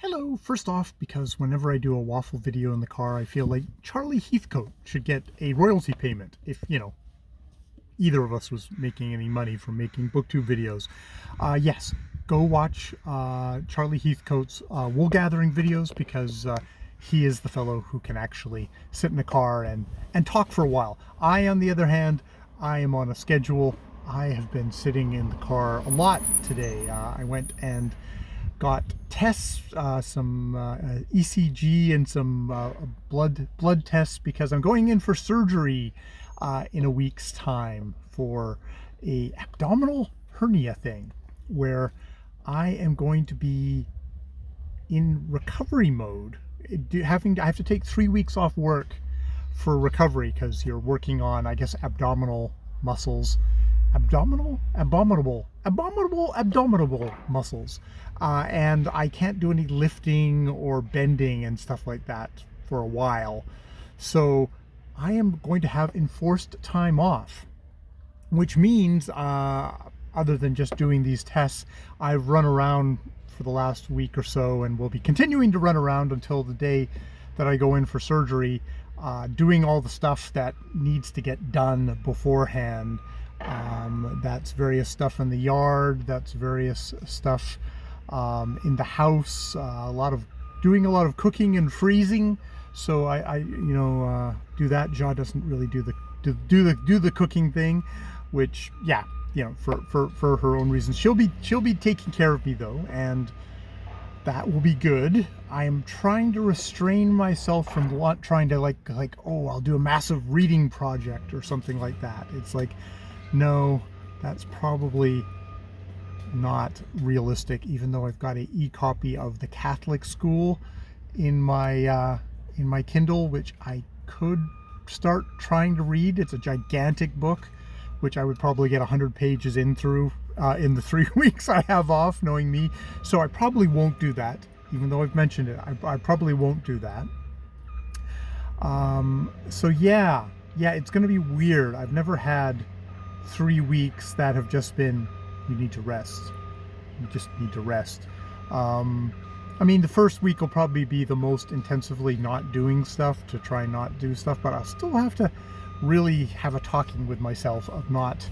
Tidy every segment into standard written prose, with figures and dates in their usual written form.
Hello, first off, because whenever I do a waffle video in the car, I feel like Charlie Heathcote should get a royalty payment if, either of us was making any money from making booktube videos. Yes, go watch Charlie Heathcote's wool gathering videos because he is the fellow who can actually sit in the car and talk for a while. I, on the other hand, I am on a schedule. I have been sitting in the car a lot today. I went and got tests, some ECG and some blood tests because I'm going in for surgery in a week's time for a abdominal hernia thing where I am going to be in recovery mode. I have to take 3 weeks off work for recovery because you're working on, I guess, abdominal muscles, abominable muscles, and I can't do any lifting or bending and stuff like that for a while. So I am going to have enforced time off, which means other than just doing these tests, I've run around for the last week or so and will be continuing to run around until the day that I go in for surgery, doing all the stuff that needs to get done beforehand. That's various stuff in the yard, that's various stuff in the house, doing a lot of cooking and freezing. So I do that. Ja doesn't really do the cooking thing, which, yeah, for her own reasons. She'll be taking care of me though, and that will be good. I am trying to restrain myself from trying to like I'll do a massive reading project or something like that. It's like, no, that's probably not realistic, even though I've got an e-copy of The Catholic School in my Kindle, which I could start trying to read. It's a gigantic book, which I would probably get 100 pages in the 3 weeks I have off, knowing me. So I probably won't do that, even though I've mentioned it. I probably won't do that. So yeah, it's going to be weird. I've never had 3 weeks that have just been, you need to rest. You just need to rest. I mean, the first week will probably be the most intensively not doing stuff, to try not do stuff, but I'll still have to really have a talking with myself of not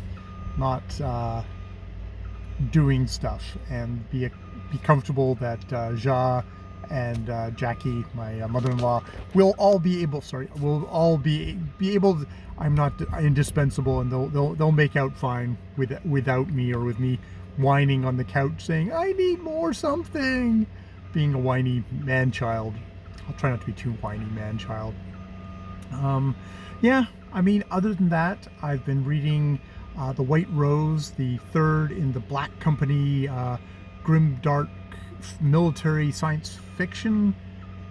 doing stuff, and be comfortable that Ja and Jackie, my mother-in-law, will all be able. I'm not indispensable, and they'll make out fine without me, or with me whining on the couch saying, "I need more something." Being a whiny man-child. I'll try not to be too whiny man-child. Yeah, I mean, other than that, I've been reading The White Rose, the third in the Black Company grim dark military science fiction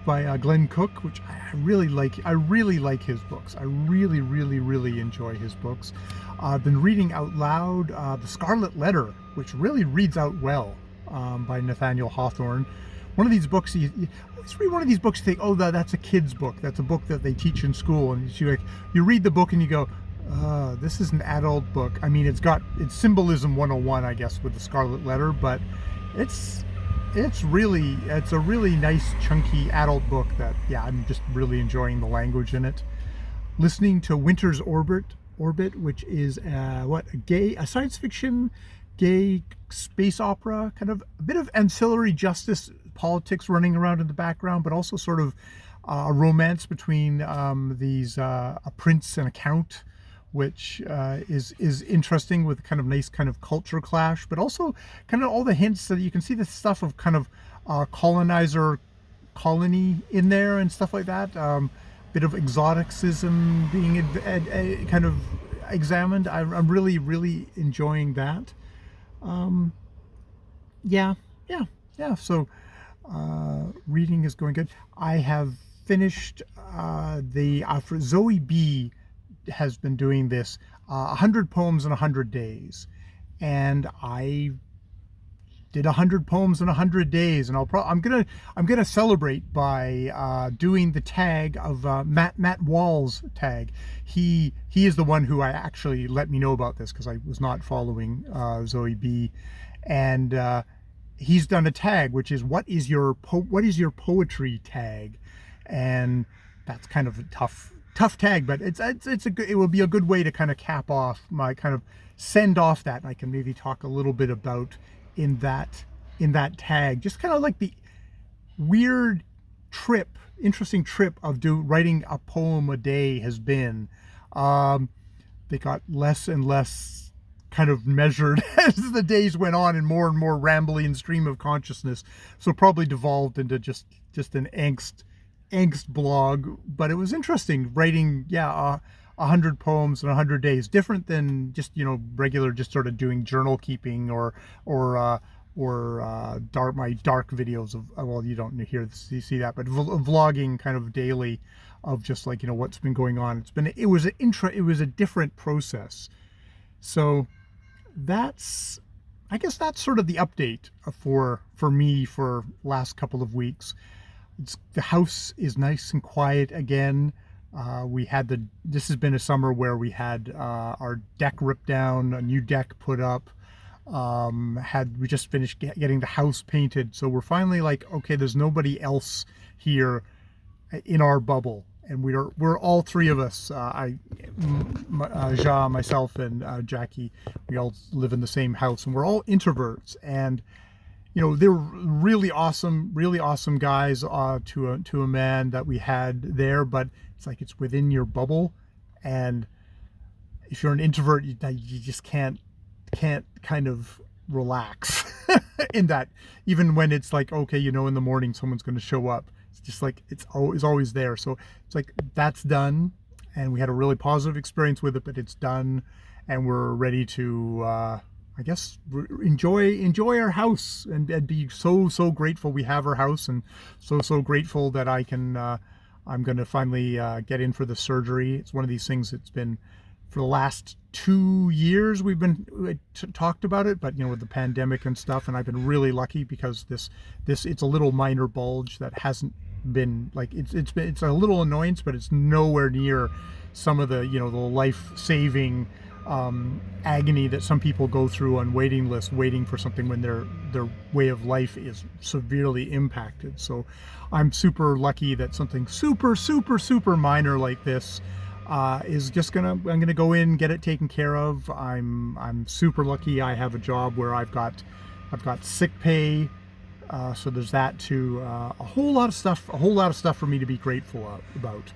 by Glenn Cook, which I really like. I really like his books. I really enjoy his books. I've been reading out loud The Scarlet Letter, which really reads out well, by Nathaniel Hawthorne. One of these books, you always read one of these books, you think, oh, that's a kid's book. That's a book that they teach in school. And you read the book and you go, this is an adult book. I mean, it's symbolism 101, I guess, with The Scarlet Letter, but it's a really nice, chunky adult book that, yeah, I'm just really enjoying the language in it. Listening to Winter's Orbit, which is a science fiction gay space opera, kind of a bit of ancillary justice politics running around in the background, but also sort of a romance between a prince and a count, which is interesting, with kind of nice kind of culture clash, but also kind of all the hints that you can see, the stuff of kind of colonizer colony in there and stuff like that. Bit of exoticism being kind of examined. I'm really enjoying that. Yeah. So reading is going good. I have finished Zoe B has been doing this 100 poems in 100 days, and I did 100 poems in 100 days, and I'm gonna celebrate by doing the tag of Matt Wall's tag. He is the one who I actually let me know about this, because I was not following Zoe B, and he's done a tag, which is what is your poetry tag, and that's kind of a tough tag, but it will be a good way to kind of cap off my kind of send off that. And I can maybe talk a little bit about in that tag, just kind of like the weird interesting trip of writing a poem a day has been. They got less and less kind of measured as the days went on, and more rambly and stream of consciousness. So probably devolved into just an angst blog. But it was interesting writing, 100 poems in 100 days, different than just, regular, just sort of doing journal keeping or my dark videos of, well, you don't see that, but vlogging kind of daily of just like, what's been going on. It was a different process. So I guess that's sort of the update for me for last couple of weeks. The house is nice and quiet again. This has been a summer where we had our deck ripped down, a new deck put up. We just finished getting the house painted, so we're finally like, okay, there's nobody else here in our bubble, and we're all three of us, Ja, myself, and Jackie. We all live in the same house, and we're all introverts, and they're really awesome guys to a man that we had there, but it's like it's within your bubble, and if you're an introvert, you just can't kind of relax in that, even when it's like, okay, in the morning someone's going to show up. It's just like it's always there. So it's like that's done, and we had a really positive experience with it, but it's done, and we're ready to I guess enjoy our house and be so grateful we have our house, and so grateful that I'm going to finally get in for the surgery. It's one of these things that's been, for the last 2 years we talked about it, but with the pandemic and stuff, and I've been really lucky because it's a little minor bulge that hasn't been like, it's a little annoyance, but it's nowhere near some of the the life-saving agony that some people go through on waiting lists, waiting for something when their way of life is severely impacted. So I'm super lucky that something super minor like this is just I'm gonna go in, get it taken care of. I'm super lucky. I have a job where I've got sick pay, so there's that too. A whole lot of stuff for me to be grateful about.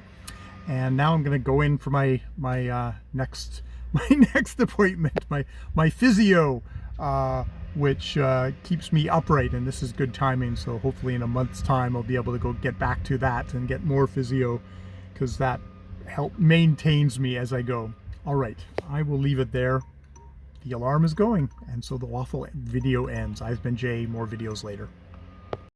And now I'm gonna go in for my next appointment, my physio, which keeps me upright, and this is good timing. So hopefully in a month's time I'll be able to go get back to that and get more physio, because that maintains me as I go. All right, I will leave it there. The alarm is going, and so the waffle video ends. I've been Jay. More videos later.